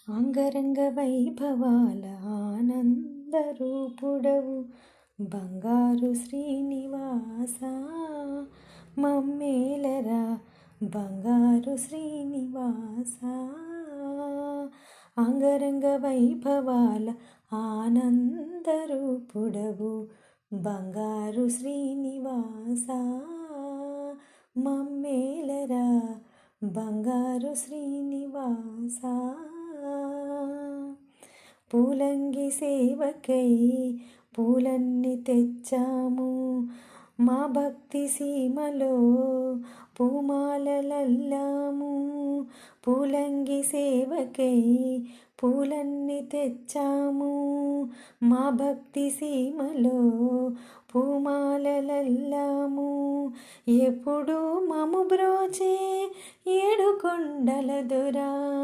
అంగరంగ వైభవాల ఆనందరూపుడవు బంగారు శ్రీనివాస మమ్మేలరా బంగారు శ్రీనివాస. అంగరంగ వైభవాల ఆనందరూపుడవు బంగారు శ్రీనివాస మమ్మేలరా బంగారు శ్రీనివాస. పూలంగి సేవకై పూలన్నీ తెచ్చాము మా భక్తి సీమలో పూమాలలల్లాము. పూలంగి సేవకై పూలన్నీ తెచ్చాము మా భక్తి సీమలో పూమాలలల్లాము. ఎప్పుడు మము బ్రోచే ఏడు కొండల దొరా